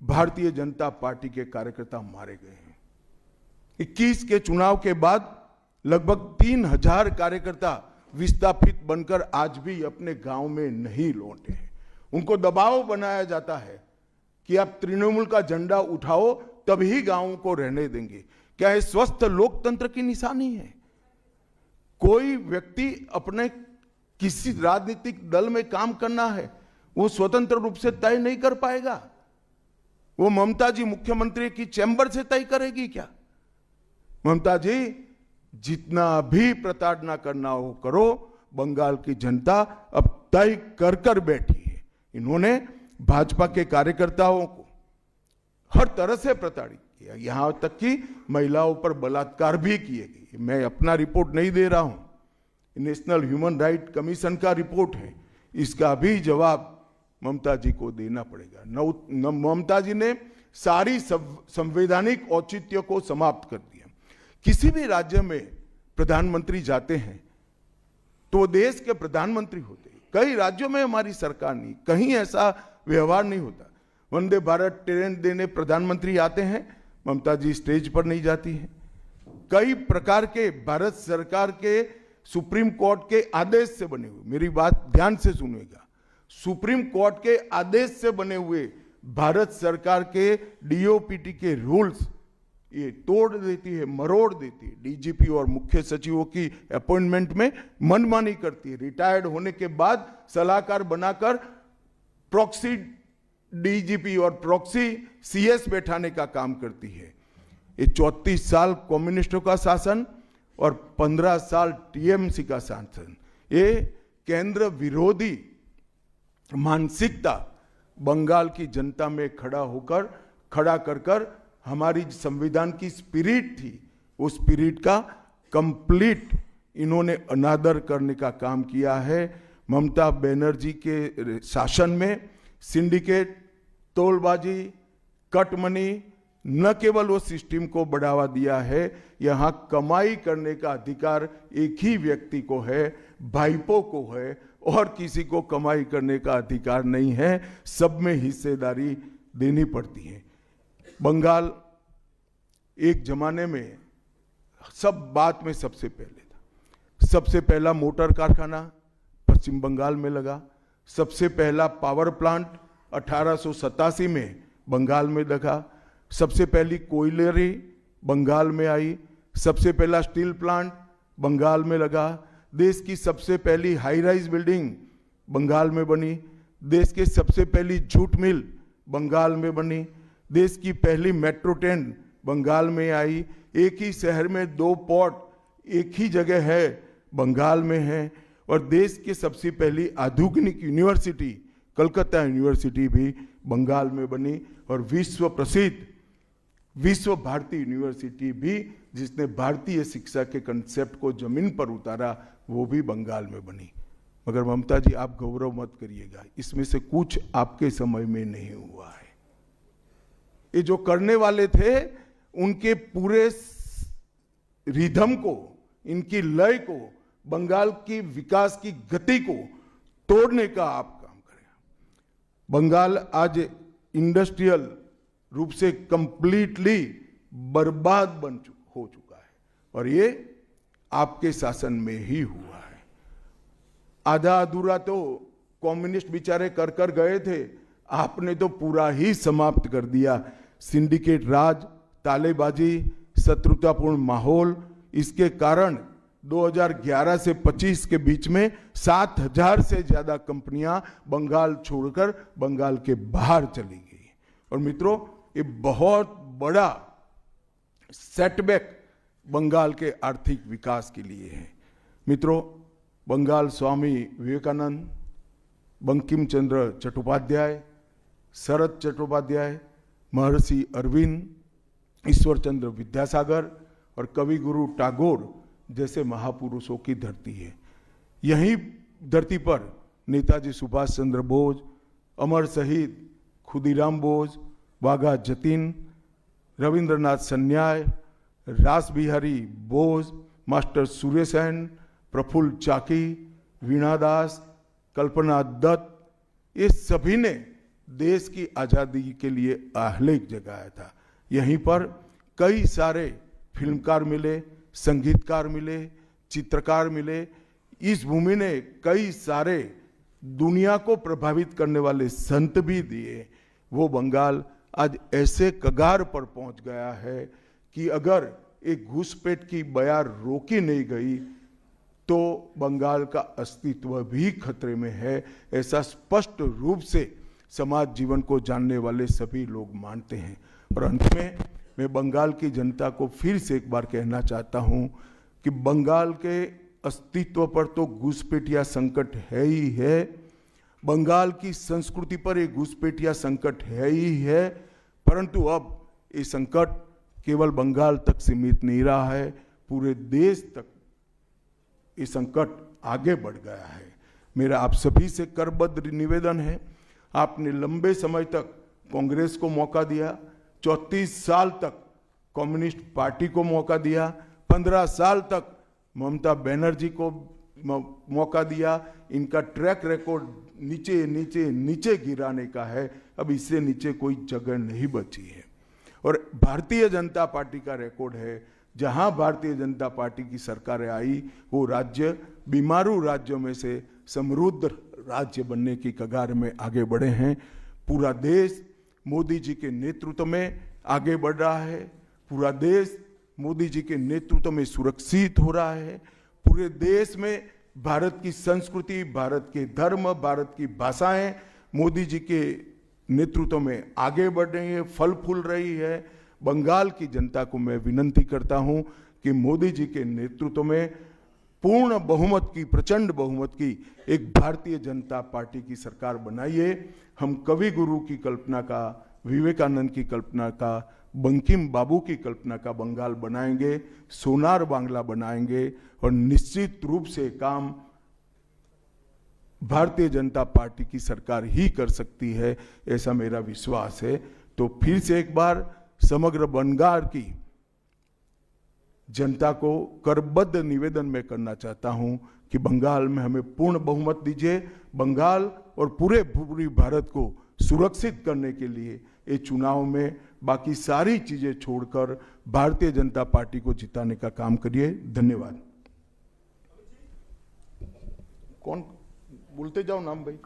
Bharatiya Janata party के कार्यकर्ता मारे गए हैं। 21 के चुनाव के बाद लगभग 3000 कार्यकर्ता विस्थापित बनकर आज भी अपने गांव में नहीं लौटे हैं। उनको दबाव बनाया जाता है कि आप तृणमूल का झंडा उठाओ तभी गांवों को रहने देंगे। क्या ये स्वस्थ लोकतंत्र की निशानी है? कोई व्यक्ति अपने किसी राजनीतिक दल में काम करना है, वो स्वतंत्र रूप से तय नहीं कर पाएगा। वो ममता जी मुख्यमंत्री की चैम्बर से तय करेगी क्या? ममता जी, जितना भी प्रताड़ना करना हो करो, बंगाल की जनता अब तय कर कर बैठी है। इन्होंने भाजपा के कार्यकर्ताओं को हर तरह से प्रताड़ित किया, यहां तक कि महिलाओं पर बलात्कार भी किए गए। मैं अपना रिपोर्ट नहीं दे रहा हूं, नेशनल ह्यूमन राइट कमीशन का रिपोर्ट है। इसका भी जवाब ममता जी को देना पड़ेगा। ममता जी ने सारी संवैधानिक औचित्य को समाप्त कर दिया। किसी भी राज्य में प्रधानमंत्री जाते हैं तो देश के प्रधानमंत्री होते हैं। कई राज्यों में हमारी सरकार नहीं, कहीं ऐसा व्यवहार नहीं होता। वंदे भारत ट्रेन देने प्रधानमंत्री आते हैं, ममता जी स्टेज पर नहीं जाती हैं। कई प्रकार के भारत सरकार के सुप्रीम कोर्ट के आदेश से बने हुए, मेरी बात ध्यान से सुनिएगा, सुप्रीम कोर्ट के आदेश से बने हुए भारत सरकार के डीओपीटी के रूल्स ये तोड़ देती है, मरोड़ देती है। डीजीपी और मुख्य सचिवों की अपॉइंटमेंट में मनमानी करती है। रिटायर्ड होने के बाद सलाहकार बनाकर प्रॉक्सी डीजीपी और प्रॉक्सी सीएस बैठाने का काम करती है। ये 34 साल कम्युनिस्टों का शासन और 15 साल टीएमसी का शासन, ये केंद्र विरोधी मानसिकता बंगाल की जनता में खड़ा कर हमारी संविधान की स्पिरिट थी, उस स्पिरिट का कंप्लीट इन्होंने अनादर करने का काम किया है। ममता बनर्जी के शासन में सिंडिकेट, तोलबाजी, कट मनी, न केवल वो सिस्टम को बढ़ावा दिया है, यहां कमाई करने का अधिकार एक ही व्यक्ति को है, भाईपो को है, और किसी को कमाई करने का अधिकार नहीं है। सब में हिस्सेदारी देनी पड़ती है। बंगाल एक जमाने में सब बात में सबसे पहले था। सबसे पहला मोटर कारखाना पश्चिम बंगाल में लगा। सबसे पहला पावर प्लांट 1887 में बंगाल में लगा। सबसे पहली कोयलरी बंगाल में आई। सबसे पहला स्टील प्लांट बंगाल में लगा। देश की सबसे पहली हाई राइज बिल्डिंग बंगाल में बनी। देश की सबसे पहली जूट मिल बंगाल में बनी। देश की पहली मेट्रो ट्रेन बंगाल में आई। एक ही शहर में 2 पोर्ट एक ही जगह है, बंगाल में है। और देश की सबसे पहली आधुनिक यूनिवर्सिटी कलकत्ता यूनिवर्सिटी भी बंगाल में बनी। और विश्व प्रसिद्ध विश्व भारती यूनिवर्सिटी भी, जिसने भारतीय शिक्षा के कंसेप्ट को जमीन पर उतारा, वो भी बंगाल में बनी। मगर ममता जी, आप गौरव मत करिएगा, इसमें से कुछ आपके समय में नहीं हुआ है। ये जो करने वाले थे, उनके पूरे रिदम को, इनकी लय को, बंगाल की विकास की गति को तोड़ने का आप काम करें। बंगाल आज इंडस्ट्रियल रूप से कंप्लीटली बर्बाद हो चुका है, और ये आपके शासन में ही हुआ है। आधा अधूरा तो कम्युनिस्ट बेचारे कर गए थे, आपने तो पूरा ही समाप्त कर दिया। सिंडिकेट राज, तालेबाजी, शत्रुतापूर्ण माहौल, इसके कारण 2011 से 25 के बीच में 7000 से ज्यादा कंपनियां बंगाल छोड़कर बंगाल के बाहर चली गई। और मित्रों, ये बहुत बड़ा सेटबैक बंगाल के आर्थिक विकास के लिए है। मित्रों, बंगाल स्वामी विवेकानंद, बंकिम चंद्र चट्टोपाध्याय, शरद चट्टोपाध्याय, महर्षि अरविंद, ईश्वर चंद्र विद्यासागर और कवि गुरु टैगोर जैसे महापुरुषों की धरती है। यही धरती पर नेताजी सुभाष चंद्र बोस, अमर शहीद खुदीराम बोस, वाघा जतीन, रविंद्रनाथ सन्याल, रास बिहारी बोस, मास्टर सुरेश सेन, प्रफुल्ल चाकी, वीणा दास, कल्पना दत्त, ये सभी ने देश की आज़ादी के लिए आह्लेख जगाया था। यहीं पर कई सारे फिल्मकार मिले, संगीतकार मिले, चित्रकार मिले। इस भूमि ने कई सारे दुनिया को प्रभावित करने वाले संत भी दिए। वो बंगाल आज ऐसे कगार पर पहुंच गया है कि अगर एक घुसपैठ की बयार रोकी नहीं गई तो बंगाल का अस्तित्व भी खतरे में है। ऐसा स्पष्ट रूप से समाज जीवन को जानने वाले सभी लोग मानते हैं। और अंत में मैं बंगाल की जनता को फिर से एक बार कहना चाहता हूं कि बंगाल के अस्तित्व पर तो घुसपैठिया संकट है ही है, बंगाल की संस्कृति पर एक घुसपैठिया संकट है ही है, परंतु अब ये संकट केवल बंगाल तक सीमित नहीं रहा है, पूरे देश तक ये संकट आगे बढ़ गया है। मेरा आप सभी से करबद्ध निवेदन है, आपने लंबे समय तक कांग्रेस को मौका दिया, 34 साल तक कम्युनिस्ट पार्टी को मौका दिया, 15 साल तक ममता बनर्जी को मौका दिया। इनका ट्रैक रिकॉर्ड नीचे नीचे नीचे गिराने का है, अब इससे नीचे कोई जगह नहीं बची है। और भारतीय जनता पार्टी का रिकॉर्ड है, जहां भारतीय जनता पार्टी की सरकारें आई वो राज्य बीमारू राज्यों में से समृद्ध राज्य बनने की कगार में आगे बढ़े हैं। पूरा देश मोदी जी के नेतृत्व में आगे बढ़ रहा है, पूरा देश मोदी जी के नेतृत्व में सुरक्षित हो रहा है। पूरे देश में भारत की संस्कृति, भारत के धर्म, भारत की भाषाएं मोदी जी के नेतृत्व में आगे बढ़ रही है, फल फूल रही है। बंगाल की जनता को मैं विनती करता हूं कि मोदी जी के नेतृत्व में पूर्ण बहुमत की, प्रचंड बहुमत की एक भारतीय जनता पार्टी की सरकार बनाइए। हम कवि गुरु की कल्पना का, विवेकानंद की कल्पना का, बंकिम बाबू की कल्पना का बंगाल बनाएंगे, सोनार बांग्ला बनाएंगे और निश्चित रूप से काम भारतीय जनता पार्टी की सरकार ही कर सकती है, ऐसा मेरा विश्वास है। तो फिर से एक बार समग्र बंगाल की जनता को करबद्ध निवेदन में करना चाहता हूं कि बंगाल में हमें पूर्ण बहुमत दीजिए। बंगाल और पूरी भारत को सुरक्षित करने के लिए ये चुनाव में बाकी सारी चीजें छोड़कर भारतीय जनता पार्टी को जिताने का काम करिए। धन्यवाद। कौन बोलते जाओ नाम भाई,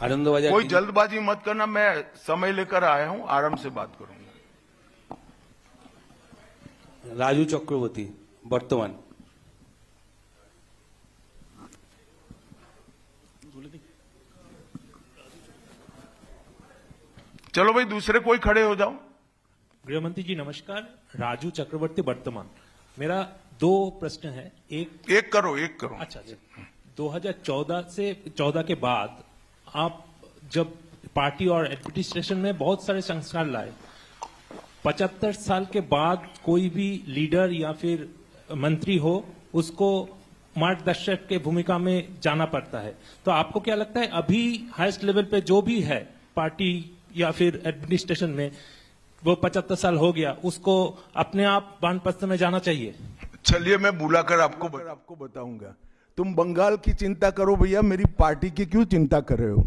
आनंद कोई जल्दबाजी मत करना, मैं समय लेकर आया हूं, आराम से बात करूंगा। राजू चक्रवर्ती बर्तमान। चलो भाई दूसरे कोई खड़े हो जाओ। गृहमंत्री जी नमस्कार, राजू चक्रवर्ती वर्तमान। मेरा 2 प्रश्न है। एक करो। अच्छा, 2014 के बाद आप जब पार्टी और एडमिनिस्ट्रेशन में बहुत सारे संस्कार लाए, 75 साल के बाद कोई भी लीडर या फिर मंत्री हो उसको मार्गदर्शक के भूमिका में जाना पड़ता है। तो आपको क्या लगता है अभी हाईएस्ट लेवल पे जो भी है पार्टी या फिर एडमिनिस्ट्रेशन में, वो 75 साल हो गया, उसको अपने आप वानप्रस्थ में जाना चाहिए? चलिए मैं बुलाकर आपको बताऊंगा। तुम बंगाल की चिंता करो भैया, मेरी पार्टी की क्यों चिंता कर रहे हो?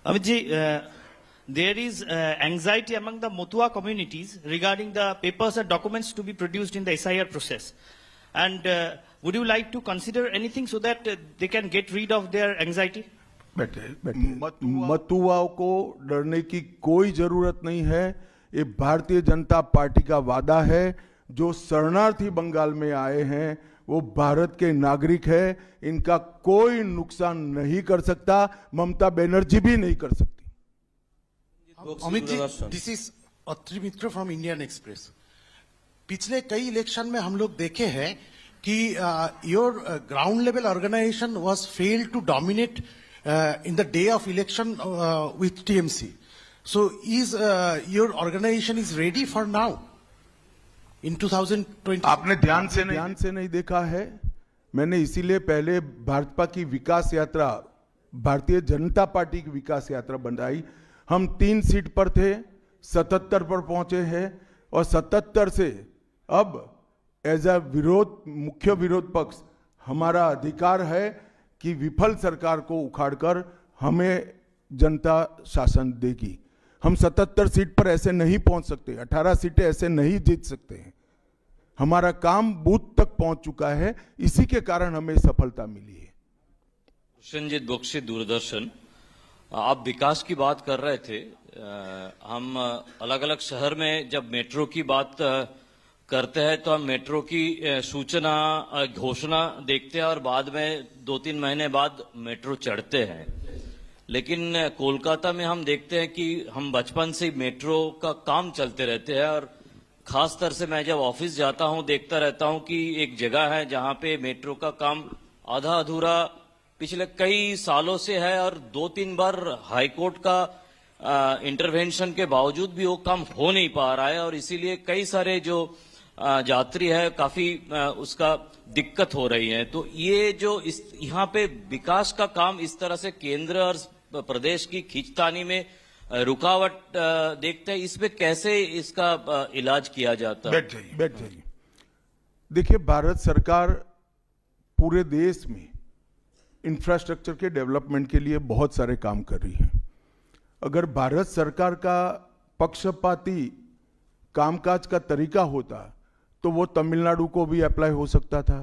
Amit ji, there is anxiety among the Motua communities regarding the papers and documents to be produced in the SIR process. And would you like to consider anything so that they can get rid of their anxiety? मतुआओं को डरने की कोई जरूरत नहीं है। ये Bharatiya Janata party का वादा है। जो शरणार्थी बंगाल में आए हैं वो भारत के नागरिक है, इनका कोई नुकसान नहीं कर सकता, ममता बनर्जी भी नहीं कर सकती। Amit ji, this is Atri Mitra from Indian Express. पिछले कई इलेक्शन में हम लोग देखे हैं कि your ground level organisation was failed to dominate in the day of election with TMC. So is your organization is ready for now in 2020? आपने ध्यान से नहीं देखा है। मैंने इसीलिए पहले भाजपा की विकास यात्रा, भारतीय जनता पार्टी की विकास यात्रा बनाई। हम 3 सीट पर थे, 77 पर पहुंचे हैं और 77 से अब एज अ मुख्य विरोध पक्ष हमारा अधिकार है कि विफल सरकार को उखाड़कर हमें जनता शासन देगी। हम 77 सीट पर ऐसे नहीं पहुंच सकते, 18 सीटें ऐसे नहीं जीत सकते हैं। हमारा काम बूथ तक पहुंच चुका है, इसी के कारण हमें सफलता मिली है। कृष्णजीत बख्शी, दूरदर्शन। आप विकास की बात कर रहे थे। हम अलग अलग शहर में जब मेट्रो की बात करते हैं तो हम मेट्रो की सूचना घोषणा देखते हैं और बाद में 2-3 महीने बाद मेट्रो चढ़ते हैं। लेकिन कोलकाता में हम देखते हैं कि हम बचपन से मेट्रो का काम चलते रहते हैं और खास तौर से मैं जब ऑफिस जाता हूं देखता रहता हूं कि एक जगह है जहां पे मेट्रो का काम आधा अधूरा पिछले कई सालों से है और 2-3 बार हाईकोर्ट का इंटरवेंशन के बावजूद भी वो काम हो नहीं पा रहा है और इसीलिए कई सारे जो यात्री है काफी उसका दिक्कत हो रही है। तो ये जो इस यहाँ पे विकास का काम इस तरह से केंद्र और प्रदेश की खींचतानी में रुकावट देखते हैं, इसमें कैसे इसका इलाज किया जाता है? बैठ जाइए। देखिए, भारत सरकार पूरे देश में इंफ्रास्ट्रक्चर के डेवलपमेंट के लिए बहुत सारे काम कर रही है। अगर भारत सरकार का पक्षपाती कामकाज का तरीका होता तो वो तमिलनाडु को भी अप्लाई हो सकता था,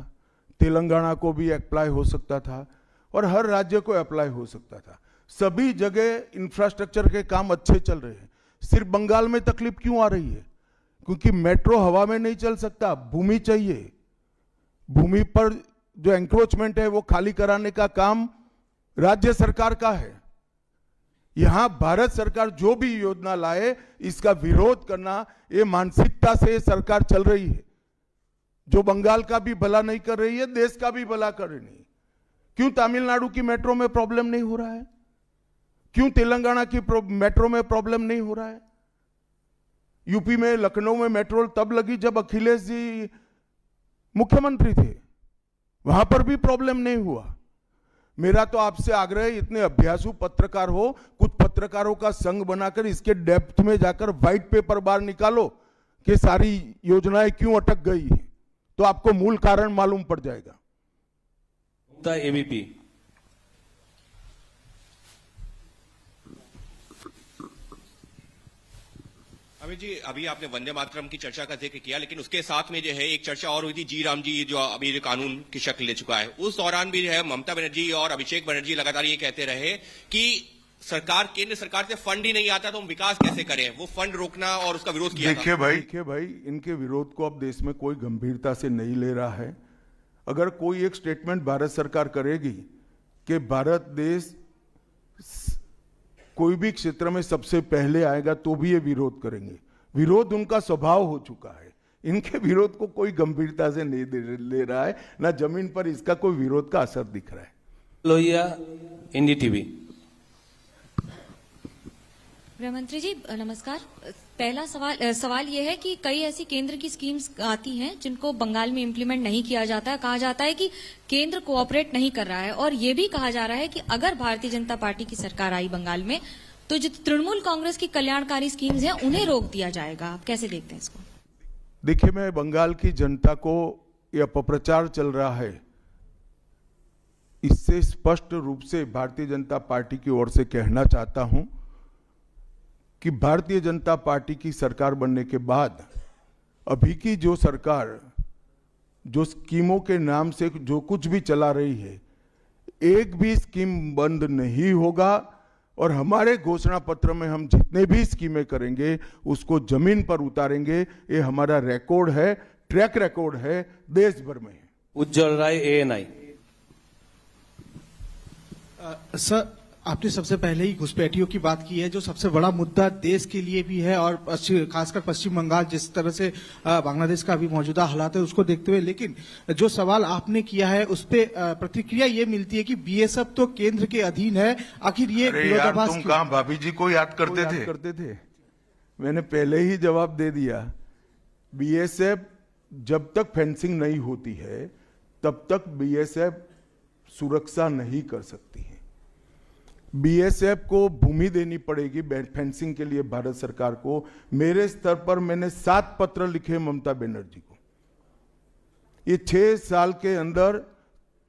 तेलंगाना को भी अप्लाई हो सकता था और हर राज्य को अप्लाई हो सकता था। सभी जगह इंफ्रास्ट्रक्चर के काम अच्छे चल रहे हैं। सिर्फ बंगाल में तकलीफ क्यों आ रही है? क्योंकि मेट्रो हवा में नहीं चल सकता, भूमि चाहिए। भूमि पर जो एंक्रोचमेंट है वो खाली कराने का काम राज्य सरकार का है। यहां भारत सरकार जो भी योजना लाए इसका विरोध करना, ये मानसिकता से सरकार चल रही है, जो बंगाल का भी भला नहीं कर रही है, देश का भी भला कर रही है। क्यों तमिलनाडु की मेट्रो में प्रॉब्लम नहीं हो रहा है? क्यों तेलंगाना की मेट्रो में प्रॉब्लम नहीं हो रहा है? यूपी में लखनऊ में मेट्रो तब लगी जब अखिलेश जी मुख्यमंत्री थे, वहां पर भी प्रॉब्लम नहीं हुआ। मेरा तो आपसे आग्रह है, इतने अभ्यासु पत्रकार हो, कुछ पत्रकारों का संघ बनाकर इसके डेप्थ में जाकर व्हाइट पेपर बाहर निकालो कि सारी योजनाएं क्यों अटक गई है, तो आपको मूल कारण मालूम पड़ जाएगा। एबीपी। अमित जी, अभी आपने वंदे मातरम की चर्चा का जिक्र किया, लेकिन उसके साथ में जो है एक चर्चा और हुई थी, जी राम जी जो अभी जो कानून की शक्ल ले चुका है। उस दौरान भी जो है ममता बनर्जी और अभिषेक बनर्जी लगातार ये कहते रहे कि सरकार, केंद्र सरकार से फंड ही नहीं आता तो हम विकास कैसे करें, वो फंड रोकना और उसका विरोध किया। देखिए भाई, इनके विरोध को अब देश में कोई गंभीरता से नहीं ले रहा है। अगर कोई एक स्टेटमेंट भारत सरकार करेगी कि भारत देश कोई भी क्षेत्र में सबसे पहले आएगा तो भी ये विरोध करेंगे। विरोध उनका स्वभाव हो चुका है। इनके विरोध को कोई गंभीरता से नहीं ले रहा है, ना जमीन पर इसका कोई विरोध का असर दिख रहा है। लोहिया, एनडीटीवी। गृहमंत्री जी नमस्कार। पहला सवाल यह है कि कई ऐसी केंद्र की स्कीम्स आती हैं जिनको बंगाल में इम्प्लीमेंट नहीं किया जाता है। कहा जाता है कि केंद्र कोऑपरेट नहीं कर रहा है और ये भी कहा जा रहा है कि अगर भारतीय जनता पार्टी की सरकार आई बंगाल में तो जो तृणमूल कांग्रेस की कल्याणकारी स्कीम्स हैं उन्हें रोक दिया जाएगा। आप कैसे देखते हैं इसको? देखिए, मैं बंगाल की जनता को यह अपप्रचार चल रहा है, इससे स्पष्ट रूप से भारतीय जनता पार्टी की ओर से कहना चाहता हूं कि भारतीय जनता पार्टी की सरकार बनने के बाद अभी की जो सरकार जो स्कीमों के नाम से जो कुछ भी चला रही है, एक भी स्कीम बंद नहीं होगा और हमारे घोषणा पत्र में हम जितने भी स्कीमें करेंगे उसको जमीन पर उतारेंगे। ये हमारा रिकॉर्ड है, ट्रैक रिकॉर्ड है, देश भर में। उज्जवल राय, एएनआई। सर, आपने सबसे पहले ही घुसपैठियों की बात की है, जो सबसे बड़ा मुद्दा देश के लिए भी है और खासकर पश्चिम बंगाल जिस तरह से बांग्लादेश का अभी मौजूदा हालात है उसको देखते हुए। लेकिन जो सवाल आपने किया है उस पे प्रतिक्रिया ये मिलती है कि बीएसएफ तो केंद्र के अधीन है। आखिर ये विरोधाभास तुम कहां भाभी जी को याद करते थे? मैंने पहले ही जवाब दे दिया। बीएसएफ जब तक फेंसिंग नहीं होती है तब तक बीएसएफ सुरक्षा नहीं कर सकती है। बीएसएफ को भूमि देनी पड़ेगी फेंसिंग के लिए भारत सरकार को। मेरे स्तर पर मैंने 7 पत्र लिखे ममता बनर्जी को ये 6 साल के अंदर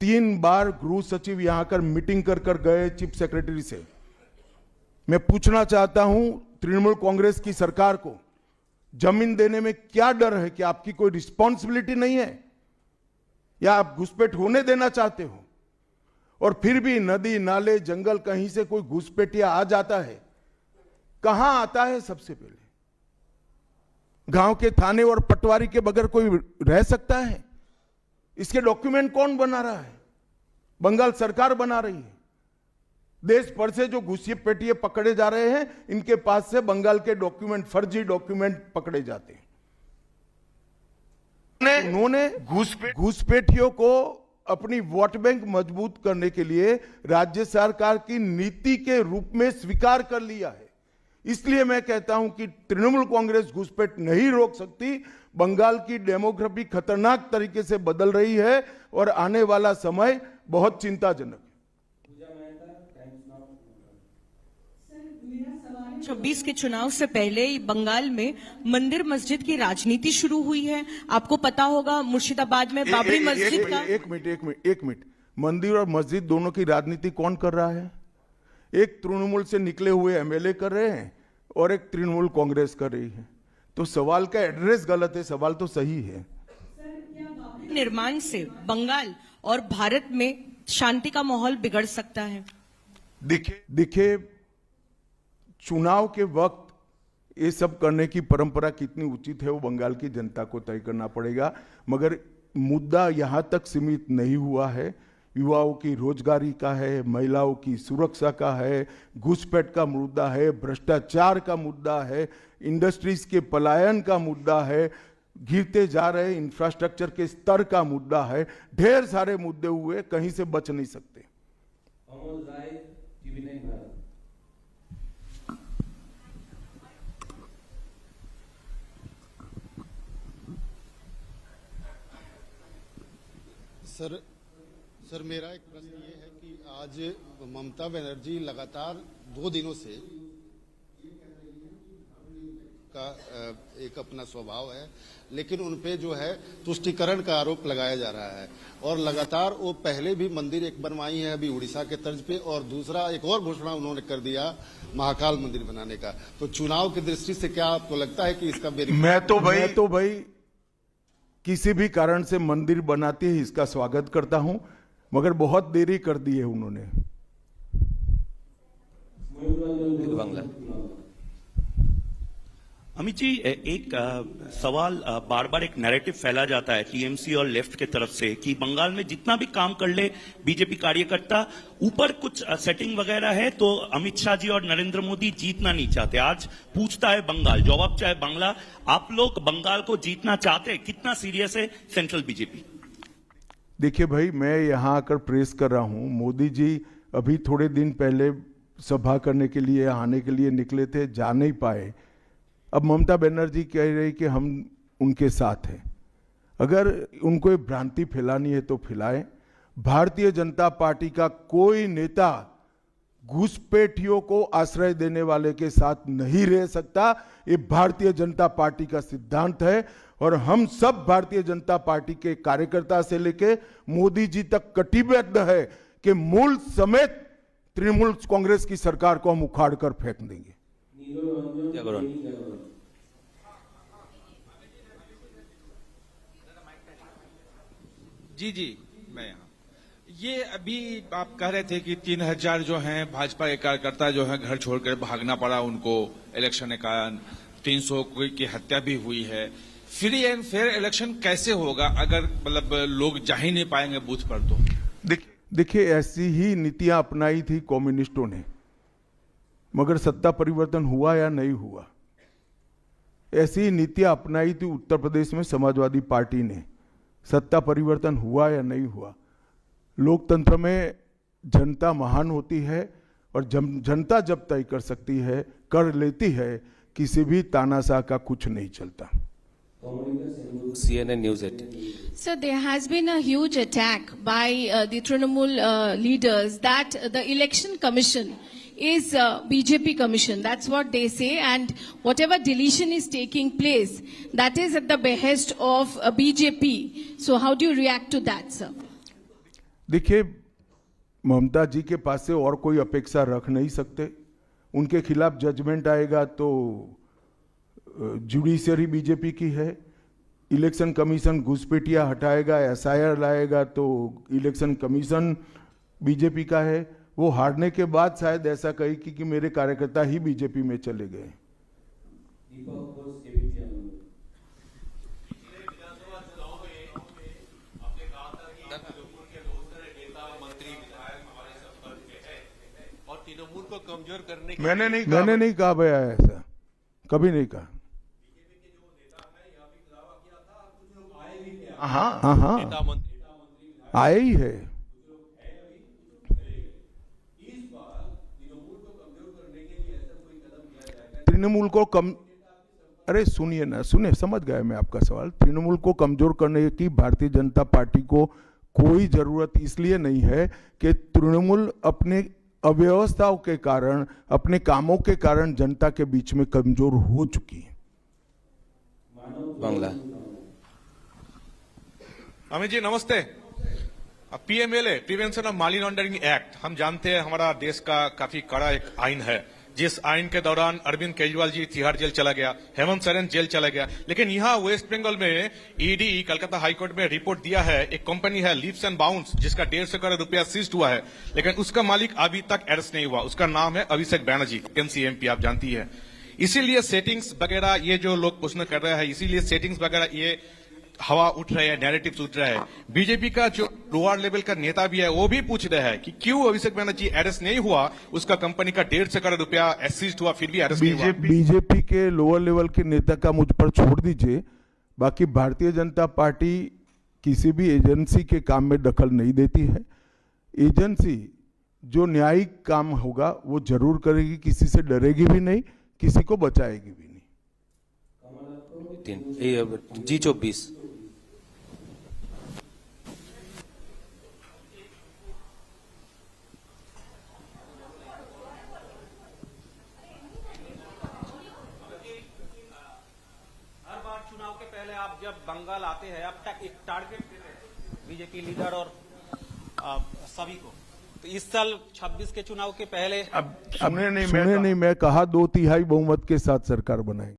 3 बार गृह सचिव यहां कर मीटिंग कर कर गए चीफ सेक्रेटरी से। मैं पूछना चाहता हूं तृणमूल कांग्रेस की सरकार को, जमीन देने में क्या डर है? कि आपकी कोई रिस्पॉन्सिबिलिटी नहीं है या आप घुसपैठ होने देना चाहते हो? और फिर भी नदी नाले जंगल कहीं से कोई घुसपैठिया आ जाता है, कहां आता है? सबसे पहले गांव के थाने और पटवारी के बगैर कोई रह सकता है? इसके डॉक्यूमेंट कौन बना रहा है? बंगाल सरकार बना रही है। देश भर से जो घुसपैठिए पकड़े जा रहे हैं, इनके पास से बंगाल के डॉक्यूमेंट, फर्जी डॉक्यूमेंट पकड़े जाते हैं। उन्होंने घुसपैठियों को अपनी वोट बैंक मजबूत करने के लिए राज्य सरकार की नीति के रूप में स्वीकार कर लिया है। इसलिए मैं कहता हूं कि तृणमूल कांग्रेस घुसपैठ नहीं रोक सकती। बंगाल की डेमोग्राफी खतरनाक तरीके से बदल रही है और आने वाला समय बहुत चिंताजनक है। 2024 के चुनाव से पहले बंगाल में मंदिर मस्जिद की राजनीति शुरू हुई है। आपको पता होगा मुर्शिदाबाद में बाबरी मस्जिद का। एक मिनट, मंदिर और मस्जिद दोनों की राजनीति कौन कर रहा है? एक तृणमूल से निकले हुए एमएलए कर रहे हैं और एक तृणमूल कांग्रेस कर रही है। तो सवाल का एड्रेस गलत है, सवाल तो सही है। निर्माण से बंगाल और भारत में शांति का माहौल बिगड़ सकता है। देखिए, चुनाव के वक्त ये सब करने की परंपरा कितनी उचित है वो बंगाल की जनता को तय करना पड़ेगा। मगर मुद्दा यहां तक सीमित नहीं हुआ है। युवाओं की रोजगारी का है, महिलाओं की सुरक्षा का है, घुसपैठ का मुद्दा है, भ्रष्टाचार का मुद्दा है, इंडस्ट्रीज के पलायन का मुद्दा है, गिरते जा रहे इंफ्रास्ट्रक्चर के स्तर का मुद्दा है। ढेर सारे मुद्दे हुए, कहीं से बच नहीं सकते। सर मेरा एक प्रश्न ये है कि आज ममता बनर्जी लगातार 2 दिनों से का एक अपना स्वभाव है, लेकिन उनपे जो है तुष्टीकरण का आरोप लगाया जा रहा है। और लगातार वो पहले भी मंदिर एक बनवाई है अभी उड़ीसा के तर्ज पे, और दूसरा एक और घोषणा उन्होंने कर दिया महाकाल मंदिर बनाने का। तो चुनाव की दृष्टि से क्या आपको लगता है कि इसका मैं तो भाई किसी भी कारण से मंदिर बनाते ही इसका स्वागत करता हूं, मगर बहुत देरी कर दी है उन्होंने। अमित जी, एक सवाल बार बार एक नैरेटिव फैला जाता है टीएमसी और लेफ्ट के तरफ से कि बंगाल में जितना भी काम कर ले बीजेपी कार्यकर्ता, ऊपर कुछ सेटिंग वगैरह है तो अमित शाह जी और नरेंद्र मोदी जीतना नहीं चाहते। आज पूछता है बंगाल, जवाब चाहे बांग्ला, आप लोग बंगाल को जीतना चाहते हैं? कितना सीरियस है सेंट्रल बीजेपी? देखिए भाई, मैं यहां आकर प्रेस कर रहा हूं। मोदी जी अभी थोड़े दिन पहले सभा करने के लिए आने के लिए निकले थे, जा नहीं पाए। अब ममता बनर्जी कह रही कि हम उनके साथ हैं। अगर उनको भ्रांति फैलानी है तो फैलाएं। भारतीय जनता पार्टी का कोई नेता घुसपैठियों को आश्रय देने वाले के साथ नहीं रह सकता। ये भारतीय जनता पार्टी का सिद्धांत है और हम सब भारतीय जनता पार्टी के कार्यकर्ता से लेके मोदी जी तक कटिबद्ध है कि मूल समेत तृणमूल कांग्रेस की सरकार को हम उखाड़ कर फेंक देंगे। जी, मैं यहाँ। ये अभी आप कह रहे थे कि 3000 जो हैं भाजपा के कार्यकर्ता जो हैं घर छोड़कर भागना पड़ा उनको इलेक्शन के कारण, 300 की हत्या भी हुई है। फ्री एंड फेयर इलेक्शन कैसे होगा अगर मतलब लोग जा ही नहीं पाएंगे बूथ पर? तो देखिए, ऐसी ही नीतियां अपनाई थी कम्युनिस्टों ने, मगर सत्ता परिवर्तन हुआ या नहीं हुआ। ऐसी ही नीतियां अपनाई थी उत्तर प्रदेश में समाजवादी पार्टी ने, सत्ता परिवर्तन हुआ या नहीं हुआ। लोकतंत्र में जनता महान होती है और जनता जब तय कर सकती है, कर लेती है, किसी भी तानाशाह का कुछ नहीं चलता। CNN News 18. So there has been a huge attack by the Trinamool leaders that the election commission is BJP commission. That's what they say, and whatever deletion is taking place, that is at the behest of BJP. So how do you react to that, sir? देखिए, ममता जी के पास से और कोई अपेक्षा रख नहीं सकते। उनके खिलाफ जजमेंट आएगा तो जुडिशरी बीजेपी की है, इलेक्शन कमीशन घुसपैठिया हटाएगा, एसआईआर लाएगा तो इलेक्शन कमीशन बीजेपी का है। वो हारने के बाद शायद ऐसा कही कि मेरे कार्यकर्ता ही बीजेपी में चले गए। तृणमूल को कमजोर करने की मैंने नहीं कहा भैया, ऐसा कभी नहीं कहा। हाँ, आए ही है। तृणमूल को कम, अरे सुनिए ना, समझ गया मैं आपका सवाल। तृणमूल को कमजोर करने की भारतीय जनता पार्टी को कोई जरूरत इसलिए नहीं है कि तृणमूल अपने अव्यवस्थाओं के कारण, अपने कामों के कारण जनता के बीच में कमजोर हो चुकी है। बांग्ला। अमित जी नमस्ते। PMLA, prevention of money laundering act, हम जानते हैं हमारा देश का काफी कड़ा एक आइन है, जिस आइन के दौरान अरविंद केजरीवाल जी तिहाड़ जेल चला गया, हेमंत सोरेन जेल चला गया। लेकिन यहाँ वेस्ट बंगाल में ईडी कलकत्ता हाईकोर्ट में रिपोर्ट दिया है, एक कंपनी है लीप्स एंड बाउंस जिसका 150 करोड़ रुपया सीज्ड हुआ है, लेकिन उसका मालिक अभी तक अरेस्ट नहीं हुआ। उसका नाम है अभिषेक बैनर्जी, एमसीएमपी, आप जानती है। इसीलिए सेटिंग्स वगैरह ये जो लोग प्रश्न कर रहे हैं, इसीलिए सेटिंग्स वगैरह ये हवा उठ रहे हैं, नैरेटिव्स उठ रहे हैं। बीजेपी का जो लोअर लेवल का नेता भी है वो भी पूछ रहे हैं कि क्यों अभिषेक बैनर्जी अरेस्ट नहीं हुआ, उसका कंपनी का 150 करोड़ रुपया सीज्ड हुआ फिर भी अरेस्ट नहीं हुआ। बीजेपी के लोअर लेवल के नेता का मुझ पर छोड़ दीजिए, बाकी भारतीय जनता पार्टी किसी भी एजेंसी के काम में दखल नहीं देती है। एजेंसी जो न्यायिक काम होगा वो जरूर करेगी, किसी से डरेगी भी नहीं, किसी को बचाएगी भी नहीं। G24। आप जब बंगाल आते हैं, अब तक एक टारगेट देते हैं बीजेपी लीडर और सभी को, तो इस साल 26 के चुनाव के पहले अब सुने नहीं, मैं कहा 2/3 बहुमत के साथ सरकार बनाएगी।